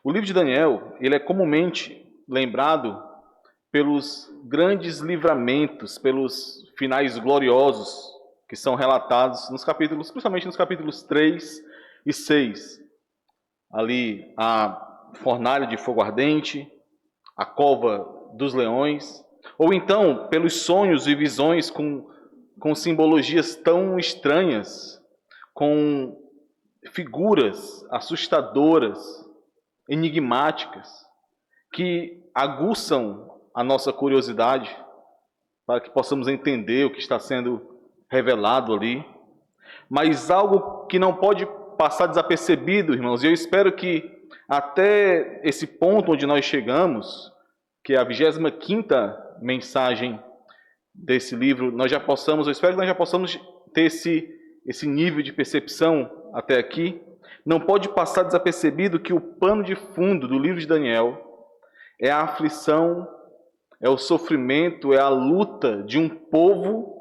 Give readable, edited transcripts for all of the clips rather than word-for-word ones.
O livro de Daniel, ele é comumente lembrado pelos grandes livramentos, pelos finais gloriosos que são relatados nos capítulos, principalmente nos capítulos 3 e 6. Ali a fornalha de fogo ardente, a cova dos leões, ou então pelos sonhos e visões com simbologias tão estranhas, com figuras assustadoras, enigmáticas, que aguçam a nossa curiosidade para que possamos entender o que está sendo revelado ali. Mas algo que não pode passar desapercebido, irmãos, e eu espero que até esse ponto onde nós chegamos, que é a 25ª mensagem desse livro, nós já possamos, eu espero que nós já possamos ter esse nível de percepção até aqui. Não pode passar desapercebido que o pano de fundo do livro de Daniel é a aflição, é o sofrimento, é a luta de um povo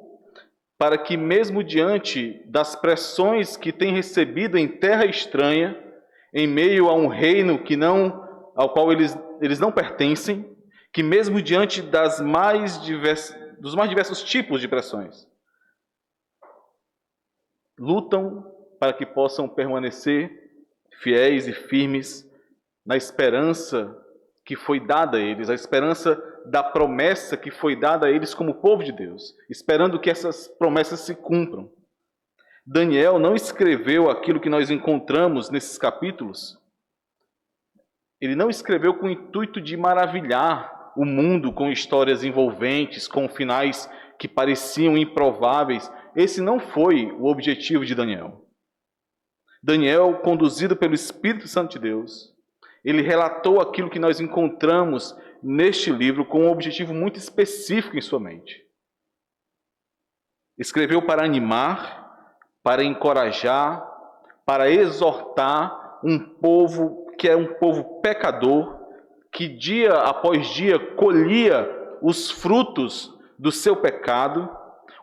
para que, mesmo diante das pressões que tem recebido em terra estranha, em meio a um reino ao qual eles não pertencem, que mesmo diante dos mais diversos tipos de pressões, lutam para que possam permanecer fiéis e firmes na esperança que foi dada a eles, a esperança da promessa que foi dada a eles como povo de Deus, esperando que essas promessas se cumpram. Daniel não escreveu aquilo que nós encontramos nesses capítulos. Ele não escreveu com o intuito de maravilhar o mundo com histórias envolventes, com finais que pareciam improváveis. Esse não foi o objetivo de Daniel. Daniel, conduzido pelo Espírito Santo de Deus, ele relatou aquilo que nós encontramos neste livro com um objetivo muito específico em sua mente. Escreveu para animar, para encorajar, para exortar um povo que é um povo pecador, que dia após dia colhia os frutos do seu pecado,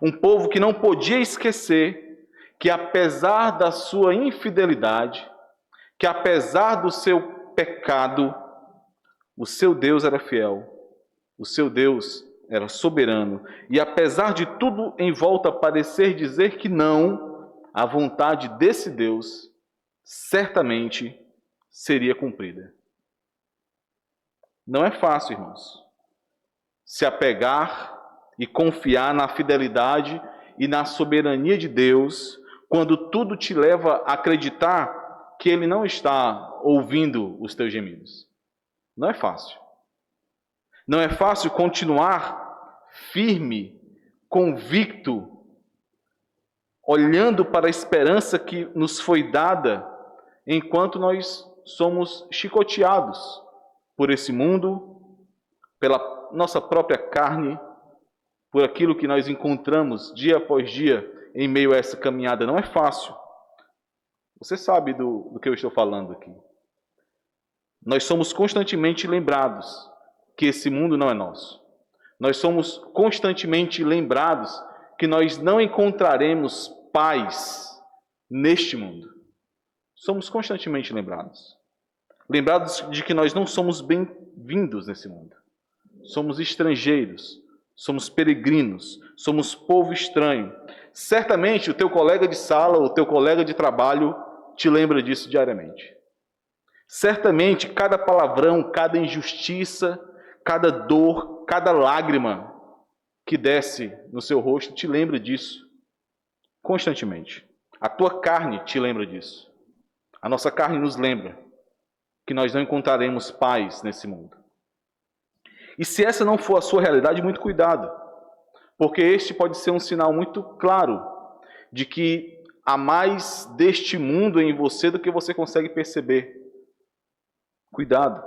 um povo que não podia esquecer que, apesar da sua infidelidade, que apesar do seu pecado, o seu Deus era fiel, o seu Deus era soberano, e apesar de tudo em volta parecer dizer que não, a vontade desse Deus certamente seria cumprida. Não é fácil, irmãos, se apegar e confiar na fidelidade e na soberania de Deus, quando tudo te leva a acreditar que Ele não está ouvindo os teus gemidos. Não é fácil. Não é fácil continuar firme, convicto, olhando para a esperança que nos foi dada, enquanto nós somos chicoteados por esse mundo, pela nossa própria carne, por aquilo que nós encontramos dia após dia em meio a essa caminhada. Não é fácil. Você sabe do que eu estou falando aqui. Nós somos constantemente lembrados que esse mundo não é nosso. Nós somos constantemente lembrados que nós não encontraremos paz neste mundo. Somos constantemente lembrados. Lembrados de que nós não somos bem-vindos nesse mundo. Somos estrangeiros, somos peregrinos, somos povo estranho. Certamente o teu colega de sala, o teu colega de trabalho te lembra disso diariamente. Certamente cada palavrão, cada injustiça, cada dor, cada lágrima que desce no seu rosto te lembra disso constantemente. A tua carne te lembra disso. A nossa carne nos lembra que nós não encontraremos paz nesse mundo. E se essa não for a sua realidade, muito cuidado, porque este pode ser um sinal muito claro de que há mais deste mundo em você do que você consegue perceber. Cuidado.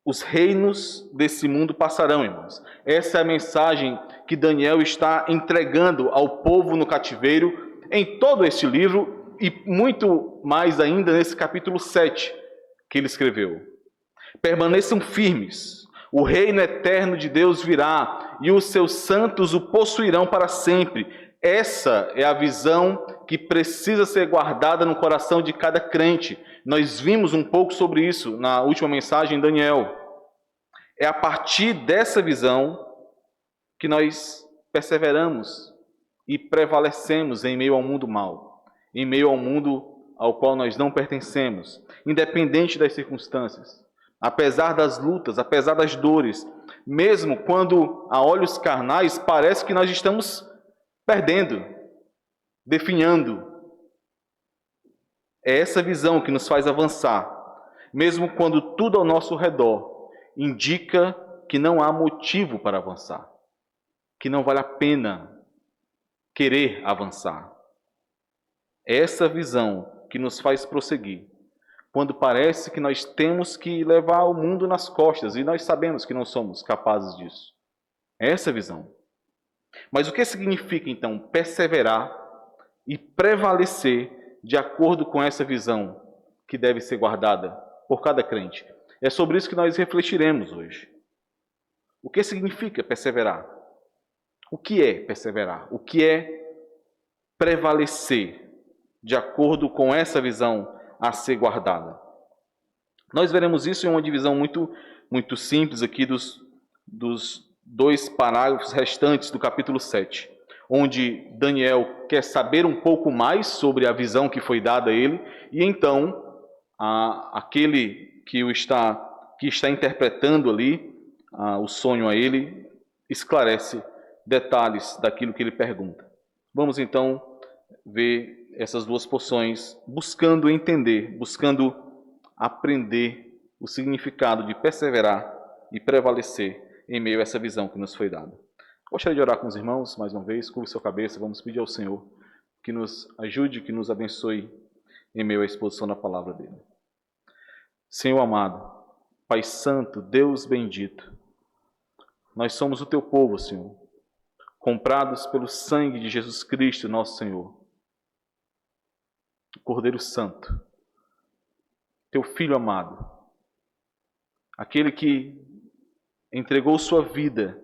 Os reinos desse mundo passarão, irmãos. Essa é a mensagem que Daniel está entregando ao povo no cativeiro em todo este livro e muito mais ainda nesse capítulo 7 que ele escreveu. Permaneçam firmes. O reino eterno de Deus virá e os seus santos o possuirão para sempre. Essa é a visão que precisa ser guardada no coração de cada crente. Nós vimos um pouco sobre isso na última mensagem em Daniel. É a partir dessa visão que nós perseveramos e prevalecemos em meio ao mundo mau, em meio ao mundo ao qual nós não pertencemos, independente das circunstâncias, apesar das lutas, apesar das dores, mesmo quando a olhos carnais parece que nós estamos perdendo, definhando. É essa visão que nos faz avançar, mesmo quando tudo ao nosso redor indica que não há motivo para avançar, que não vale a pena querer avançar. É essa visão que nos faz prosseguir, quando parece que nós temos que levar o mundo nas costas, e nós sabemos que não somos capazes disso. É essa visão. Mas o que significa, então, perseverar e prevalecer de acordo com essa visão que deve ser guardada por cada crente? É sobre isso que nós refletiremos hoje. O que significa perseverar? O que é perseverar? O que é prevalecer de acordo com essa visão a ser guardada? Nós veremos isso em uma divisão muito simples aqui dos 2 parágrafos restantes do capítulo 7, onde Daniel quer saber um pouco mais sobre a visão que foi dada a ele, e então aquele que está interpretando ali o sonho a ele esclarece detalhes daquilo que ele pergunta. Vamos então ver essas 2 porções, buscando entender, buscando aprender o significado de perseverar e prevalecer em meio a essa visão que nos foi dada. Gostaria de orar com os irmãos, mais uma vez, curve sua cabeça, vamos pedir ao Senhor que nos ajude, que nos abençoe em meio à exposição da palavra dele. Senhor amado, Pai Santo, Deus bendito, nós somos o teu povo, Senhor, comprados pelo sangue de Jesus Cristo, nosso Senhor, Cordeiro Santo, teu Filho amado, aquele que entregou sua vida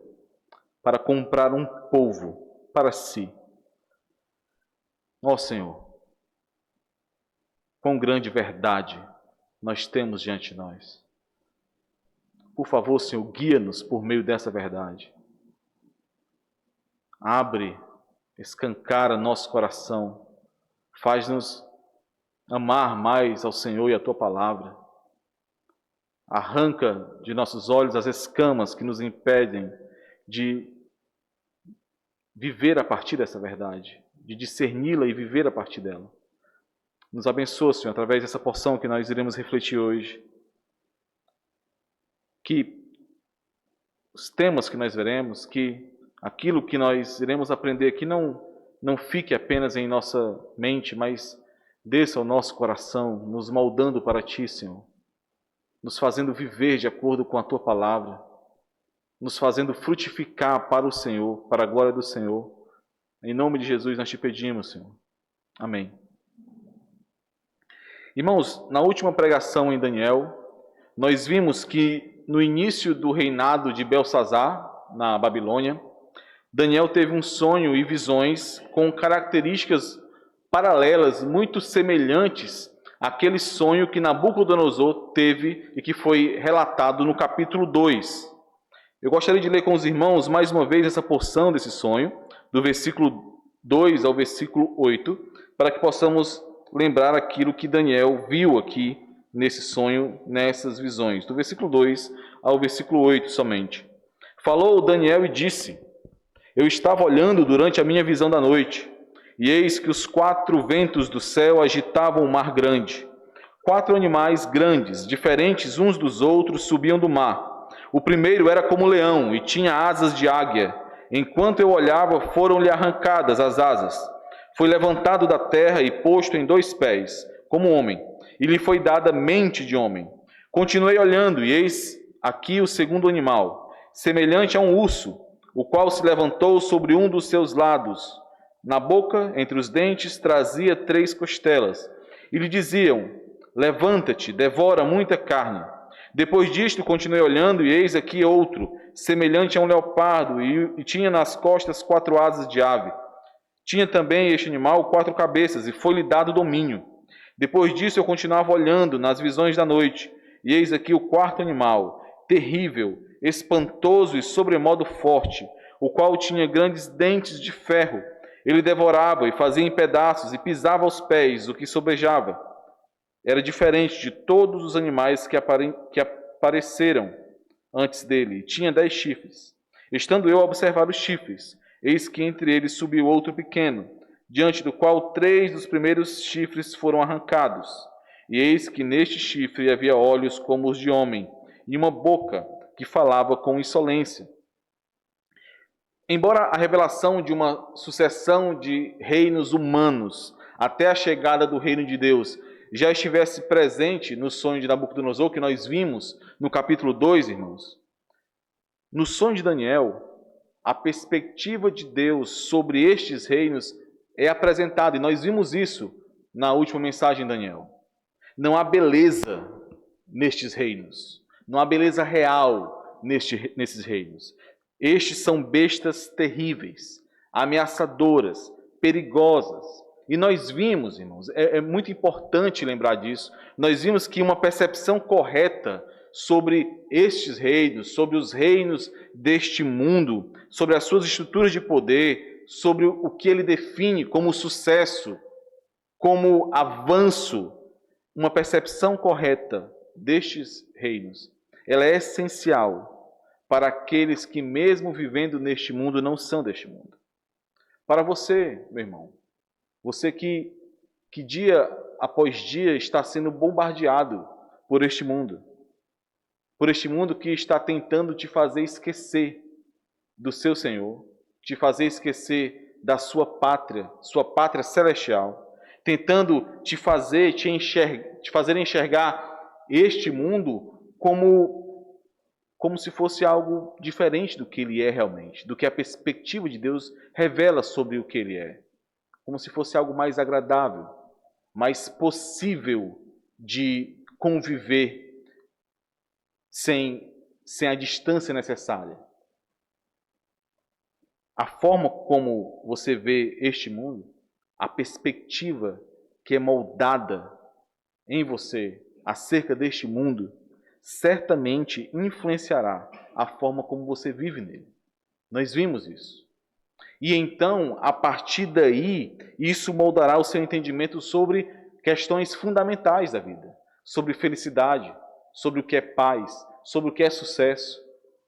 para comprar um povo para si. Ó Senhor, quão grande verdade nós temos diante de nós. Por favor, Senhor, guia-nos por meio dessa verdade. Abre, escancara nosso coração, faz-nos amar mais ao Senhor e a Tua palavra. Arranca de nossos olhos as escamas que nos impedem de viver a partir dessa verdade, de discerni-la e viver a partir dela. Nos abençoa, Senhor, através dessa porção que nós iremos refletir hoje. Que os temas que nós veremos, que aquilo que nós iremos aprender aqui não fique apenas em nossa mente, mas desça ao nosso coração, nos moldando para Ti, Senhor. Nos fazendo viver de acordo com a Tua palavra. Nos fazendo frutificar para o Senhor, para a glória do Senhor. Em nome de Jesus nós Te pedimos, Senhor. Amém. Irmãos, na última pregação em Daniel, nós vimos que no início do reinado de Belsazar, na Babilônia, Daniel teve um sonho e visões com características paralelas, muito semelhantes àquele sonho que Nabucodonosor teve e que foi relatado no capítulo 2. Eu gostaria de ler com os irmãos mais uma vez essa porção desse sonho, do versículo 2 ao versículo 8, para que possamos lembrar aquilo que Daniel viu aqui nesse sonho, nessas visões. Do versículo 2 ao versículo 8 somente. Falou Daniel e disse: Eu estava olhando durante a minha visão da noite, e eis que os 4 ventos do céu agitavam o mar grande. 4 animais grandes, diferentes uns dos outros, subiam do mar. O primeiro era como leão e tinha asas de águia. Enquanto eu olhava, foram-lhe arrancadas as asas. Foi levantado da terra e posto em 2 pés, como homem, e lhe foi dada mente de homem. Continuei olhando, e eis aqui o segundo animal, semelhante a um urso, o qual se levantou sobre um dos seus lados. Na boca, entre os dentes, trazia 3 costelas. E lhe diziam: Levanta-te, devora muita carne. Depois disto, continuei olhando, e eis aqui outro, semelhante a um leopardo, e tinha nas costas 4 asas de ave. Tinha também este animal 4 cabeças, e foi-lhe dado domínio. Depois disso eu continuava olhando nas visões da noite, e eis aqui o quarto animal, terrível, espantoso e sobremodo forte, o qual tinha grandes dentes de ferro. Ele devorava e fazia em pedaços, e pisava aos pés o que sobejava. Era diferente de todos os animais que apareceram antes dele. Tinha 10 chifres. Estando eu a observar os chifres, eis que entre eles subiu outro pequeno, diante do qual 3 dos primeiros chifres foram arrancados. E eis que neste chifre havia olhos como os de homem, e uma boca que falava com insolência. Embora a revelação de uma sucessão de reinos humanos até a chegada do reino de Deus já estivesse presente no sonho de Nabucodonosor, que nós vimos no capítulo 2, irmãos, no sonho de Daniel, a perspectiva de Deus sobre estes reinos é apresentada, e nós vimos isso na última mensagem de Daniel. Não há beleza nestes reinos, não há beleza real nesses reinos. Estes são bestas terríveis, ameaçadoras, perigosas. E nós vimos, irmãos, é muito importante lembrar disso, nós vimos que uma percepção correta sobre estes reinos, sobre os reinos deste mundo, sobre as suas estruturas de poder, sobre o que ele define como sucesso, como avanço, uma percepção correta destes reinos, ela é essencial para aqueles que, mesmo vivendo neste mundo, não são deste mundo. Para você, meu irmão, você que dia após dia está sendo bombardeado por este mundo que está tentando te fazer esquecer do seu Senhor, te fazer esquecer da sua pátria celestial, tentando te fazer enxergar este mundo como se fosse algo diferente do que ele é realmente, do que a perspectiva de Deus revela sobre o que ele é, como se fosse algo mais agradável, mais possível de conviver sem a distância necessária. A forma como você vê este mundo, a perspectiva que é moldada em você acerca deste mundo, certamente influenciará a forma como você vive nele. Nós vimos isso. E então, a partir daí, isso moldará o seu entendimento sobre questões fundamentais da vida, sobre felicidade, sobre o que é paz, sobre o que é sucesso,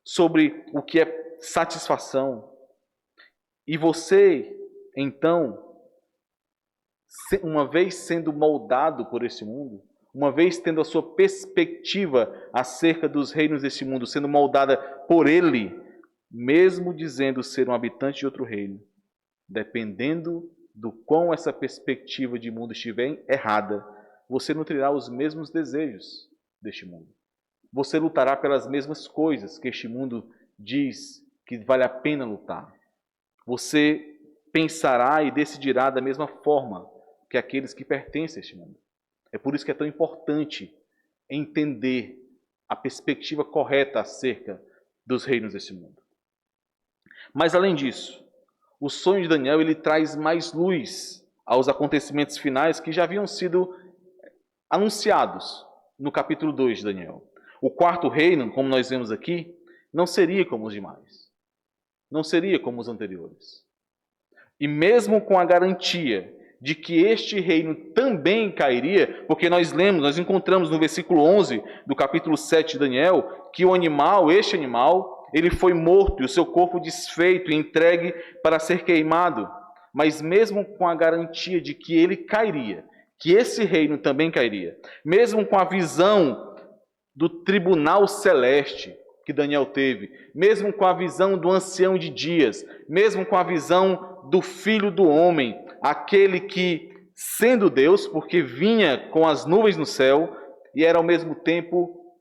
sobre o que é satisfação. E você, então, uma vez sendo moldado por esse mundo, uma vez tendo a sua perspectiva acerca dos reinos desse mundo sendo moldada por ele, mesmo dizendo ser um habitante de outro reino, dependendo do quão essa perspectiva de mundo estiver errada, você nutrirá os mesmos desejos deste mundo. Você lutará pelas mesmas coisas que este mundo diz que vale a pena lutar. Você pensará e decidirá da mesma forma que aqueles que pertencem a este mundo. É por isso que é tão importante entender a perspectiva correta acerca dos reinos desse mundo. Mas além disso, o sonho de Daniel ele traz mais luz aos acontecimentos finais que já haviam sido anunciados no capítulo 2 de Daniel. O quarto reino, como nós vemos aqui, não seria como os demais. Não seria como os anteriores. E mesmo com a garantia de que este reino também cairia, porque nós encontramos no versículo 11 do capítulo 7 de Daniel, que este animal, ele foi morto e o seu corpo desfeito e entregue para ser queimado. Mas mesmo com a garantia de que ele cairia, que esse reino também cairia, mesmo com a visão do tribunal celeste que Daniel teve, mesmo com a visão do ancião de dias, mesmo com a visão do Filho do Homem, aquele que, sendo Deus, porque vinha com as nuvens no céu, e era ao mesmo tempo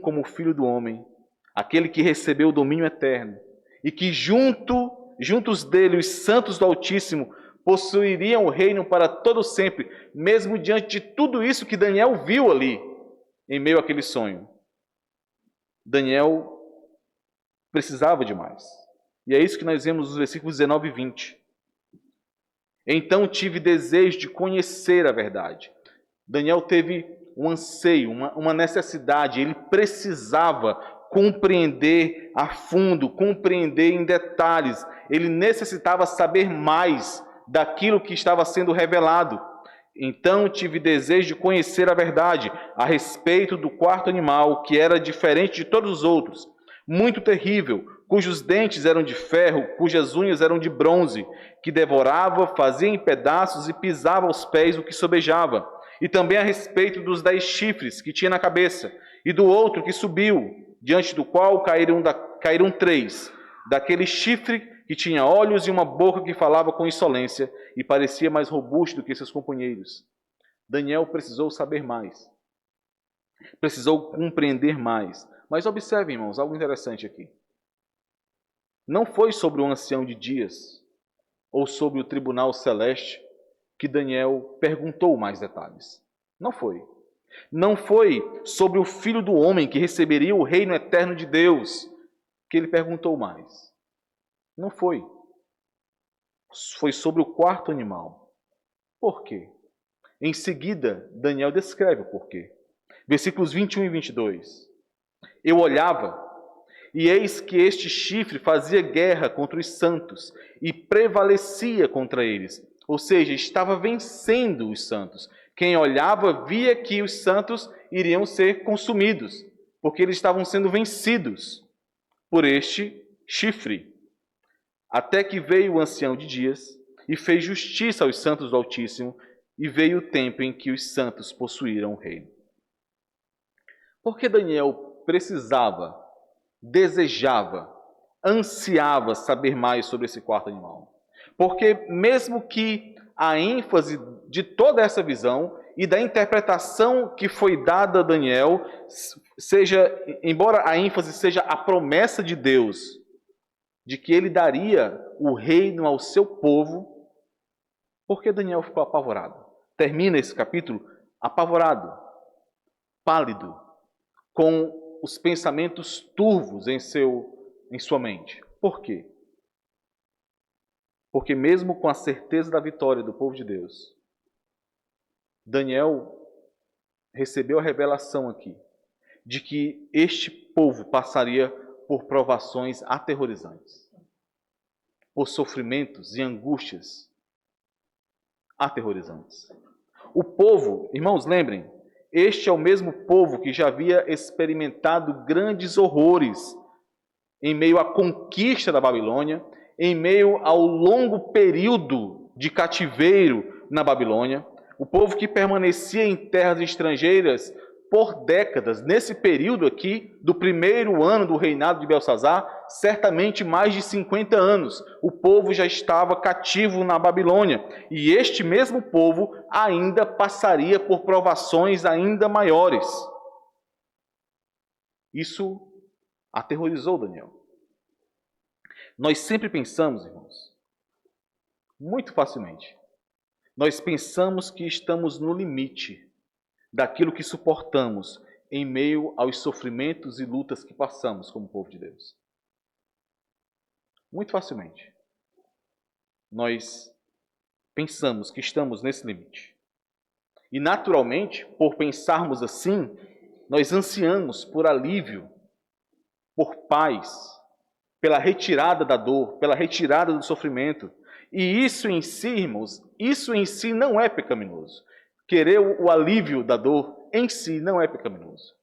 como o Filho do Homem, aquele que recebeu o domínio eterno, e que juntos dele, os santos do Altíssimo, possuiriam o reino para todo sempre, mesmo diante de tudo isso que Daniel viu ali, em meio àquele sonho. Daniel precisava de mais. E é isso que nós vemos nos versículos 19 e 20. Então tive desejo de conhecer a verdade. Daniel teve um anseio, uma necessidade, ele precisava compreender a fundo, compreender em detalhes, ele necessitava saber mais daquilo que estava sendo revelado. Então tive desejo de conhecer a verdade a respeito do quarto animal, que era diferente de todos os outros, muito terrível, cujos dentes eram de ferro, cujas unhas eram de bronze, que devorava, fazia em pedaços e pisava aos pés o que sobejava. E também a respeito dos 10 chifres que tinha na cabeça, e do outro que subiu, diante do qual caíram 3, daquele chifre que tinha olhos e uma boca que falava com insolência e parecia mais robusto do que seus companheiros. Daniel precisou saber mais, precisou compreender mais. Mas observe, irmãos, algo interessante aqui. Não foi sobre o ancião de dias ou sobre o tribunal celeste que Daniel perguntou mais detalhes. Não foi. Não foi sobre o Filho do Homem que receberia o reino eterno de Deus que ele perguntou mais. Não foi. Foi sobre o quarto animal. Por quê? Em seguida, Daniel descreve o porquê. Versículos 21 e 22. Eu olhava, e eis que este chifre fazia guerra contra os santos e prevalecia contra eles. Ou seja, estava vencendo os santos. Quem olhava via que os santos iriam ser consumidos, porque eles estavam sendo vencidos por este chifre. Até que veio o ancião de dias e fez justiça aos santos do Altíssimo, e veio o tempo em que os santos possuíram o reino. Porque Daniel precisava, desejava, ansiava saber mais sobre esse quarto animal. Porque mesmo que a ênfase de toda essa visão e da interpretação que foi dada a Daniel seja, embora a ênfase seja a promessa de Deus de que ele daria o reino ao seu povo, porque Daniel ficou apavorado. Termina esse capítulo apavorado, pálido, com os pensamentos turvos em sua mente. Por quê? Porque mesmo com a certeza da vitória do povo de Deus, Daniel recebeu a revelação aqui de que este povo passaria por provações aterrorizantes, por sofrimentos e angústias aterrorizantes. O povo, irmãos, lembrem, este é o mesmo povo que já havia experimentado grandes horrores em meio à conquista da Babilônia, em meio ao longo período de cativeiro na Babilônia, o povo que permanecia em terras estrangeiras por décadas. Nesse período aqui, do primeiro ano do reinado de Belsazar, certamente mais de 50 anos, o povo já estava cativo na Babilônia. E este mesmo povo ainda passaria por provações ainda maiores. Isso aterrorizou Daniel. Nós sempre pensamos, irmãos, muito facilmente, nós pensamos que estamos no limite daquilo que suportamos em meio aos sofrimentos e lutas que passamos como povo de Deus. Muito facilmente. Nós pensamos que estamos nesse limite. E naturalmente, por pensarmos assim, nós ansiamos por alívio, por paz, pela retirada da dor, pela retirada do sofrimento. E isso em si, irmãos, isso em si não é pecaminoso. Querer o alívio da dor em si não é pecaminoso.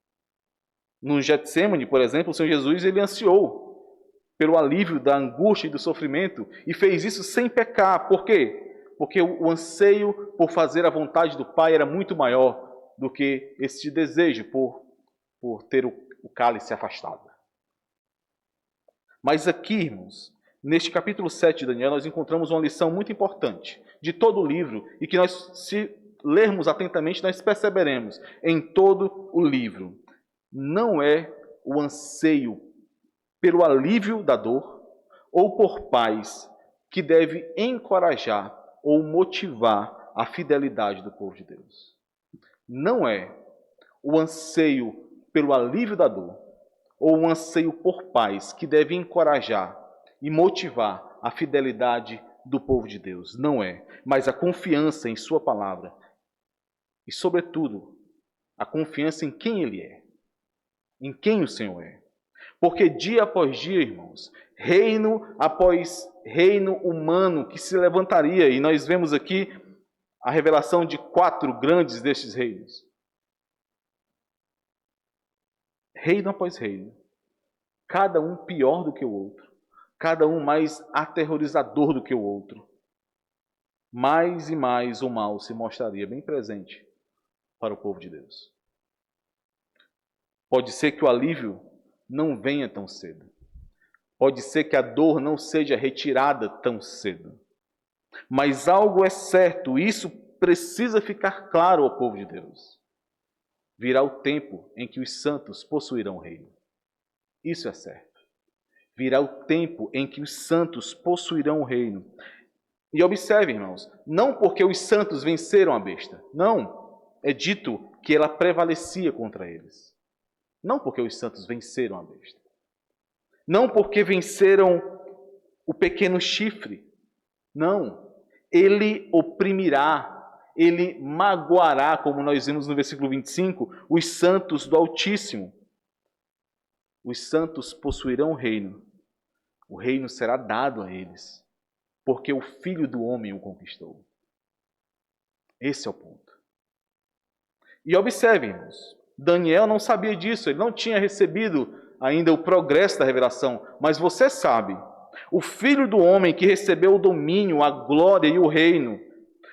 No Getsêmani, por exemplo, o Senhor Jesus ele ansiou pelo alívio da angústia e do sofrimento e fez isso sem pecar. Por quê? Porque o anseio por fazer a vontade do Pai era muito maior do que esse desejo por ter o cálice afastado. Mas aqui, irmãos, neste capítulo 7 de Daniel, nós encontramos uma lição muito importante de todo o livro e que nós, se lermos atentamente, nós perceberemos em todo o livro. Não é o anseio pelo alívio da dor ou por paz que deve encorajar ou motivar a fidelidade do povo de Deus. Não é o anseio pelo alívio da dor ou o anseio por paz que deve encorajar e motivar a fidelidade do povo de Deus. Não é. Mas a confiança em sua palavra. E, sobretudo, a confiança em quem Ele é. Em quem o Senhor é. Porque dia após dia, irmãos, reino após reino humano que se levantaria. E nós vemos aqui a revelação de 4 grandes destes reinos. Reino após reino. Cada um pior do que o outro. Cada um mais aterrorizador do que o outro. Mais e mais o mal se mostraria bem presente para o povo de Deus. Pode ser que o alívio não venha tão cedo. Pode ser que a dor não seja retirada tão cedo. Mas algo é certo, isso precisa ficar claro ao povo de Deus. Virá o tempo em que os santos possuirão o reino. Isso é certo. Virá o tempo em que os santos possuirão o reino. E observe, irmãos, não porque os santos venceram a besta. Não, é dito que ela prevalecia contra eles. Não porque os santos venceram a besta. Não porque venceram o pequeno chifre. Não. Ele oprimirá, ele magoará, como nós vimos no versículo 25, os santos do Altíssimo. Os santos possuirão o reino. O reino será dado a eles, porque o Filho do Homem o conquistou. Esse é o ponto. E observem, irmãos, Daniel não sabia disso, ele não tinha recebido ainda o progresso da revelação, mas você sabe, o Filho do Homem que recebeu o domínio, a glória e o reino,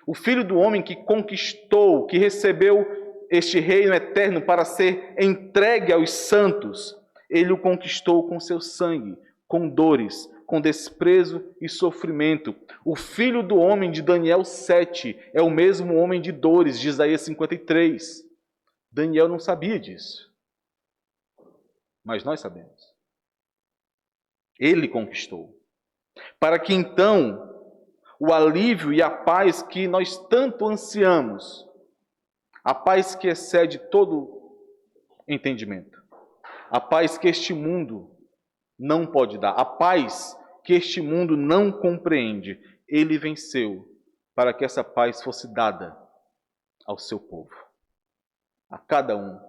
o Filho do Homem que conquistou, que recebeu este reino eterno para ser entregue aos santos, ele o conquistou com seu sangue, com dores, com desprezo e sofrimento. O Filho do Homem de Daniel 7 é o mesmo homem de dores de Isaías 53. Daniel não sabia disso, mas nós sabemos. Ele conquistou. Para que então o alívio e a paz que nós tanto ansiamos, a paz que excede todo entendimento, a paz que este mundo não pode dar, a paz que este mundo não compreende, ele venceu para que essa paz fosse dada ao seu povo. A cada um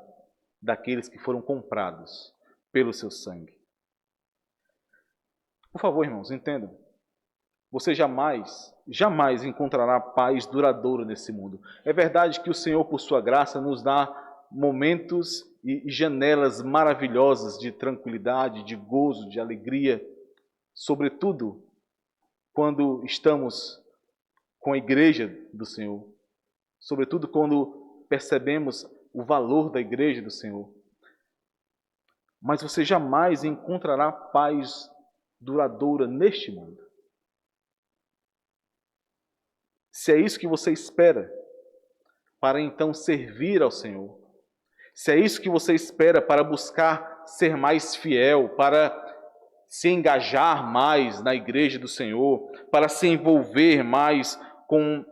daqueles que foram comprados pelo seu sangue. Por favor, irmãos, entendam. Você jamais encontrará paz duradoura nesse mundo. É verdade que o Senhor, por sua graça, nos dá momentos e janelas maravilhosas de tranquilidade, de gozo, de alegria, sobretudo quando estamos com a igreja do Senhor, sobretudo quando percebemos o valor da igreja do Senhor. Mas você jamais encontrará paz duradoura neste mundo. Se é isso que você espera, para então servir ao Senhor, se é isso que você espera para buscar ser mais fiel, para se engajar mais na igreja do Senhor, para se envolver mais com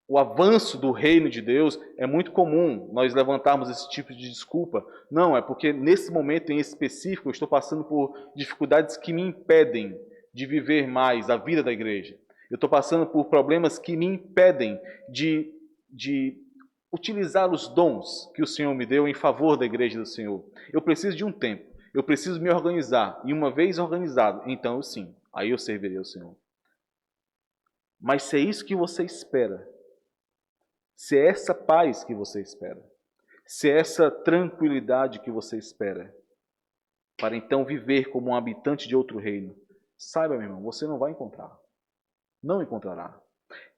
o avanço do reino de Deus, é muito comum nós levantarmos esse tipo de desculpa. Não, é porque nesse momento em específico eu estou passando por dificuldades que me impedem de viver mais a vida da igreja. Eu estou passando por problemas que me impedem de utilizar os dons que o Senhor me deu em favor da igreja do Senhor. Eu preciso de um tempo, eu preciso me organizar, e uma vez organizado, então sim, aí eu servirei ao Senhor. Mas se é isso que você espera, se é essa paz que você espera, se é essa tranquilidade que você espera, para então viver como um habitante de outro reino, saiba, meu irmão, você não vai encontrar. Não encontrará.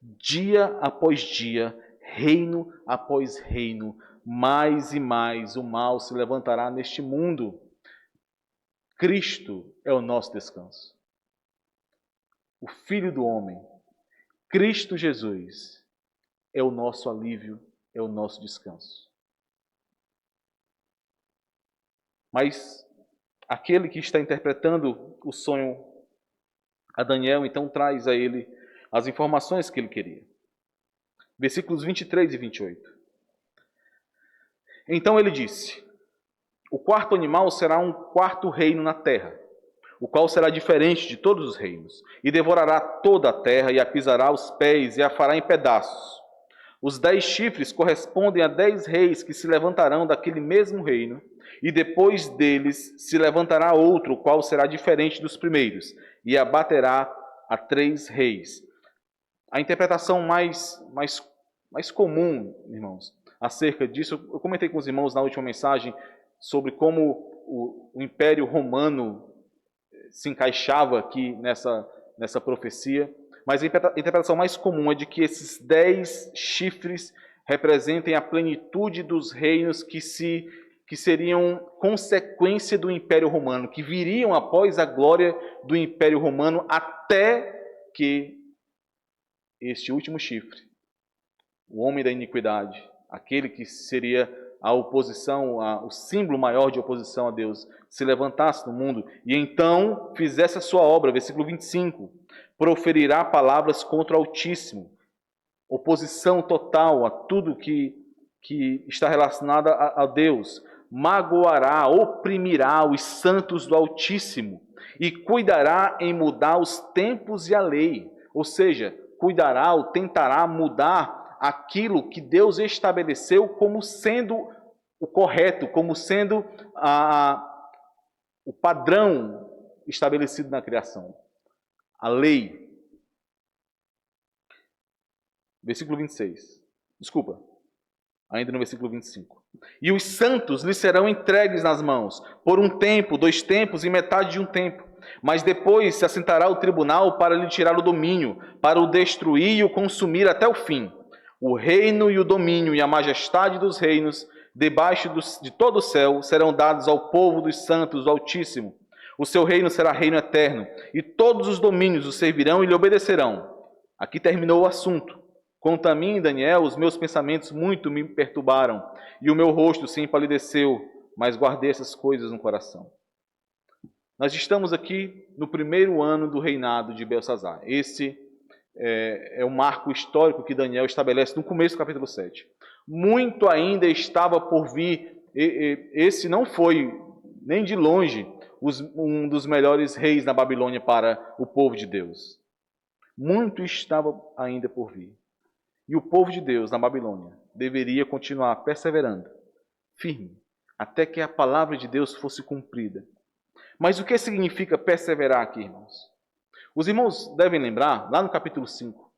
Dia após dia, reino após reino, mais e mais o mal se levantará neste mundo. Cristo é o nosso descanso. O Filho do Homem, Cristo Jesus, é o nosso alívio, é o nosso descanso. Mas aquele que está interpretando o sonho a Daniel, então traz a ele as informações que ele queria. Versículos 23 e 28. Então ele disse: o quarto animal será um quarto reino na terra. o qual será diferente de todos os reinos, e devorará toda a terra, e a pisará aos pés, e a fará em pedaços. Os 10 chifres correspondem a 10 reis que se levantarão daquele mesmo reino, e depois deles se levantará outro, o qual será diferente dos primeiros, e abaterá a 3 reis. A interpretação mais comum, irmãos, acerca disso, eu comentei com os irmãos na última mensagem sobre como o Império Romano se encaixava aqui nessa profecia, mas a interpretação mais comum é de que esses 10 chifres representem a plenitude dos reinos que seriam consequência do Império Romano, que viriam após a glória do Império Romano, até que este último chifre, o homem da iniquidade, aquele que seria a oposição, o símbolo maior de oposição a Deus, se levantasse no mundo e então fizesse a sua obra, versículo 25, proferirá palavras contra o Altíssimo, oposição total a tudo que está relacionado a Deus, magoará, oprimirá os santos do Altíssimo e cuidará em mudar os tempos e a lei, ou seja, cuidará ou tentará mudar aquilo que Deus estabeleceu como sendo o correto, como sendo o padrão estabelecido na criação, a lei. Versículo 26. Desculpa, ainda no versículo 25. E os santos lhe serão entregues nas mãos, por um tempo, 2 tempos e metade de um tempo. Mas depois se assentará o tribunal para lhe tirar o domínio, para o destruir e o consumir até o fim. O reino e o domínio e a majestade dos reinos, debaixo de todo o céu, serão dados ao povo dos santos do Altíssimo. O seu reino será reino eterno, e todos os domínios o servirão e lhe obedecerão. Aqui terminou o assunto. Quanto a mim, Daniel, os meus pensamentos muito me perturbaram, e o meu rosto se empalideceu, mas guardei essas coisas no coração. Nós estamos aqui no primeiro ano do reinado de Belsazar. Esse é o marco histórico que Daniel estabelece no começo do capítulo 7. Muito ainda estava por vir. Esse não foi, nem de longe, um dos melhores reis na Babilônia para o povo de Deus. Muito estava ainda por vir. E o povo de Deus na Babilônia deveria continuar perseverando, firme, até que a palavra de Deus fosse cumprida. Mas o que significa perseverar aqui, irmãos? Os irmãos devem lembrar, lá no capítulo 5,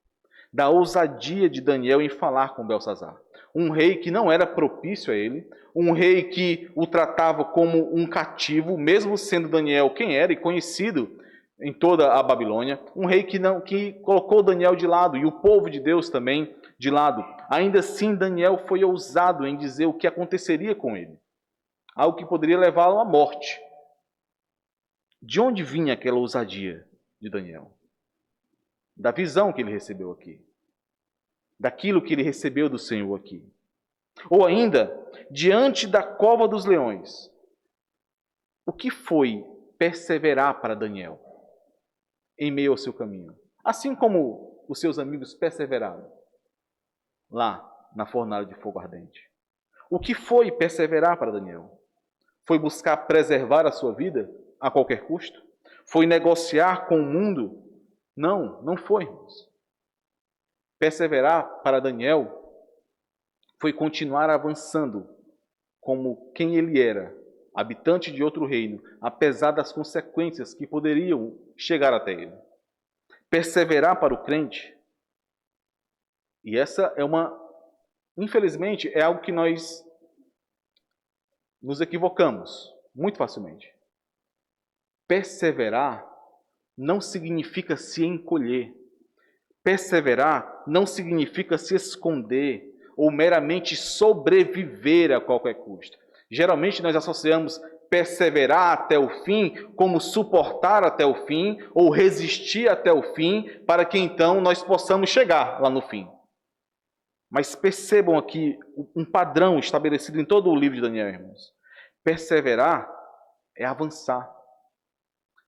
da ousadia de Daniel em falar com Belsazar. Um rei que não era propício a ele, um rei que o tratava como um cativo, mesmo sendo Daniel quem era e conhecido em toda a Babilônia, um rei que colocou Daniel de lado e o povo de Deus também de lado. Ainda assim, Daniel foi ousado em dizer o que aconteceria com ele, algo que poderia levá-lo à morte. De onde vinha aquela ousadia de Daniel? Da visão que ele recebeu aqui, daquilo que ele recebeu do Senhor aqui. Ou ainda, diante da cova dos leões, o que foi perseverar para Daniel em meio ao seu caminho? Assim como os seus amigos perseveraram lá na fornalha de fogo ardente. O que foi perseverar para Daniel? Foi buscar preservar a sua vida a qualquer custo? Foi negociar com o mundo? Não, não foi, irmãos. Perseverar para Daniel foi continuar avançando como quem ele era, habitante de outro reino, apesar das consequências que poderiam chegar até ele. Perseverar para o crente, e essa infelizmente, é algo que nós nos equivocamos muito facilmente. Perseverar não significa se encolher. Perseverar não significa se esconder ou meramente sobreviver a qualquer custo. Geralmente nós associamos perseverar até o fim como suportar até o fim ou resistir até o fim para que então nós possamos chegar lá no fim. Mas percebam aqui um padrão estabelecido em todo o livro de Daniel, irmãos. Perseverar é avançar,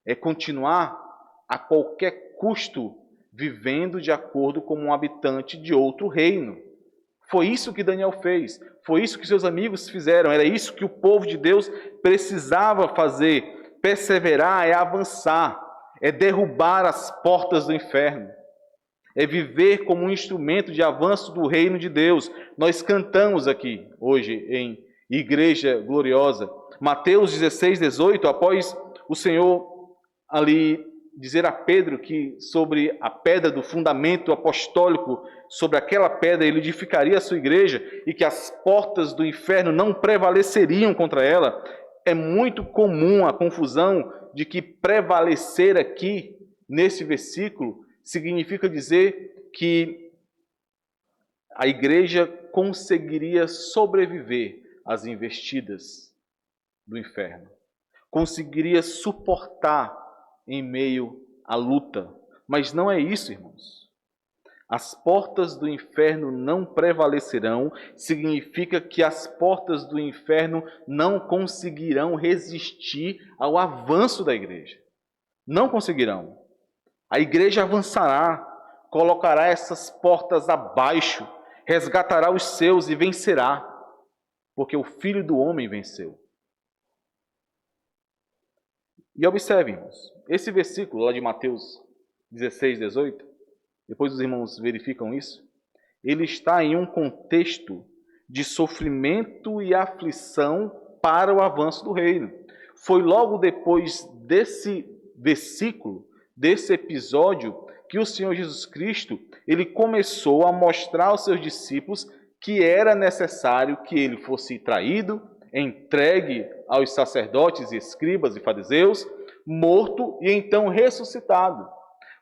é continuar a qualquer custo vivendo de acordo com um habitante de outro reino. Foi isso que Daniel fez, foi isso que seus amigos fizeram, era isso que o povo de Deus precisava fazer, Perseverar é avançar, é derrubar as portas do inferno, é viver como um instrumento de avanço do reino de Deus. Nós cantamos aqui hoje em Igreja Gloriosa, Mateus 16, 18, após o Senhor ali dizer a Pedro que sobre a pedra do fundamento apostólico, sobre aquela pedra ele edificaria a sua igreja e que as portas do inferno não prevaleceriam contra ela. É muito comum a confusão de que prevalecer aqui, nesse versículo, significa dizer que a igreja conseguiria sobreviver às investidas do inferno, conseguiria suportar em meio à luta. Mas não é isso, irmãos. As portas do inferno não prevalecerão, significa que as portas do inferno não conseguirão resistir ao avanço da igreja. Não conseguirão. A igreja avançará, colocará essas portas abaixo, resgatará os seus e vencerá, porque o Filho do Homem venceu. E observem, irmãos, esse versículo lá de Mateus 16, 18, depois os irmãos verificam isso, ele está em um contexto de sofrimento e aflição para o avanço do reino. Foi logo depois desse versículo, desse episódio, que o Senhor Jesus Cristo, ele começou a mostrar aos seus discípulos que era necessário que ele fosse traído, entregue aos sacerdotes e escribas e fariseus, morto e então ressuscitado.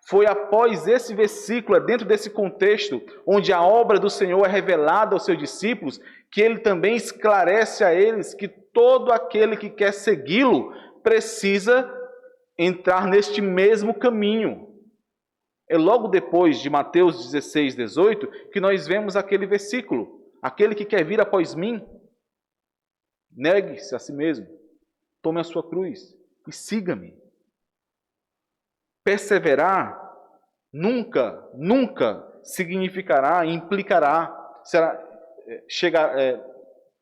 Foi após esse versículo, dentro desse contexto, onde a obra do Senhor é revelada aos seus discípulos, que ele também esclarece a eles que todo aquele que quer segui-lo precisa entrar neste mesmo caminho. É logo depois de Mateus 16, 18, que nós vemos aquele versículo. Aquele que quer vir após mim, negue-se a si mesmo, tome a sua cruz e siga-me. Perseverar nunca significará, implicará,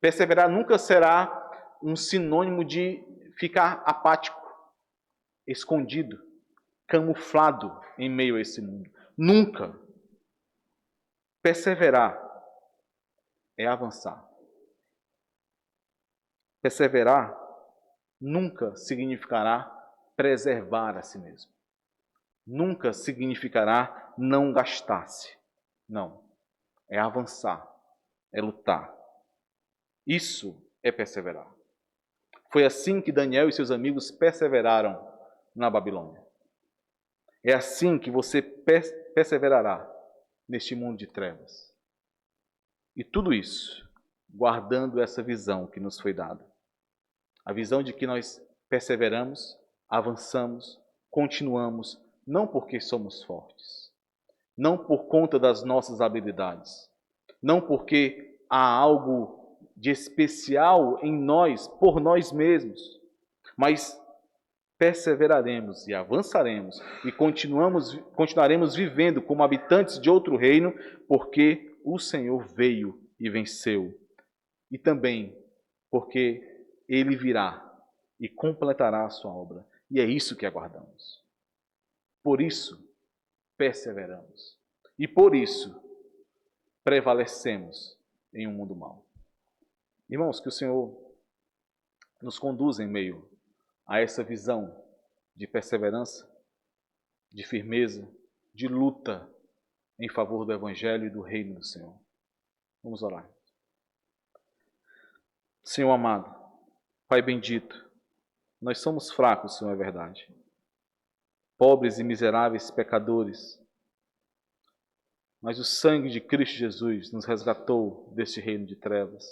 perseverar nunca será um sinônimo de ficar apático, escondido, camuflado em meio a esse mundo. Nunca. Perseverar é avançar. Perseverar nunca significará preservar a si mesmo. Nunca significará não gastar-se. Não. É avançar. É lutar. Isso é perseverar. Foi assim que Daniel e seus amigos perseveraram na Babilônia. É assim que você perseverará neste mundo de trevas. E tudo isso guardando essa visão que nos foi dada. A visão de que nós perseveramos, avançamos, continuamos, não porque somos fortes, não por conta das nossas habilidades, não porque há algo de especial em nós, por nós mesmos, mas perseveraremos e avançaremos e continuaremos vivendo como habitantes de outro reino, porque o Senhor veio e venceu. E também porque Ele virá e completará a sua obra. E é isso que aguardamos. Por isso, perseveramos. E por isso, prevalecemos em um mundo mau. Irmãos, que o Senhor nos conduza em meio a essa visão de perseverança, de firmeza, de luta em favor do Evangelho e do reino do Senhor. Vamos orar. Senhor amado, Pai bendito, nós somos fracos, Senhor, é verdade. Pobres e miseráveis pecadores. Mas o sangue de Cristo Jesus nos resgatou deste reino de trevas.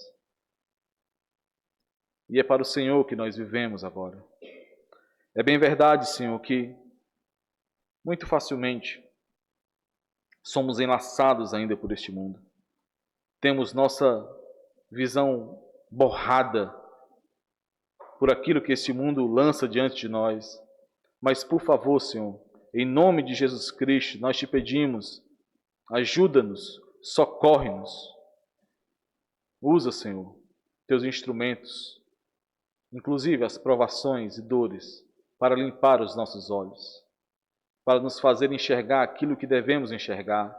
E é para o Senhor que nós vivemos agora. É bem verdade, Senhor, que muito facilmente somos enlaçados ainda por este mundo. Temos nossa visão borrada por aquilo que este mundo lança diante de nós. Mas, por favor, Senhor, em nome de Jesus Cristo, nós te pedimos, ajuda-nos, socorre-nos. Usa, Senhor, teus instrumentos, inclusive as provações e dores, para limpar os nossos olhos, para nos fazer enxergar aquilo que devemos enxergar,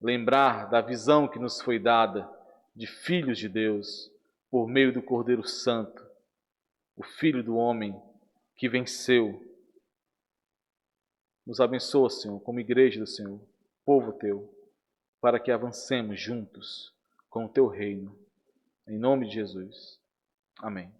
lembrar da visão que nos foi dada de filhos de Deus por meio do Cordeiro Santo, o Filho do Homem que venceu. Nos abençoa, Senhor, como igreja do Senhor, povo teu, para que avancemos juntos com o teu reino. Em nome de Jesus. Amém.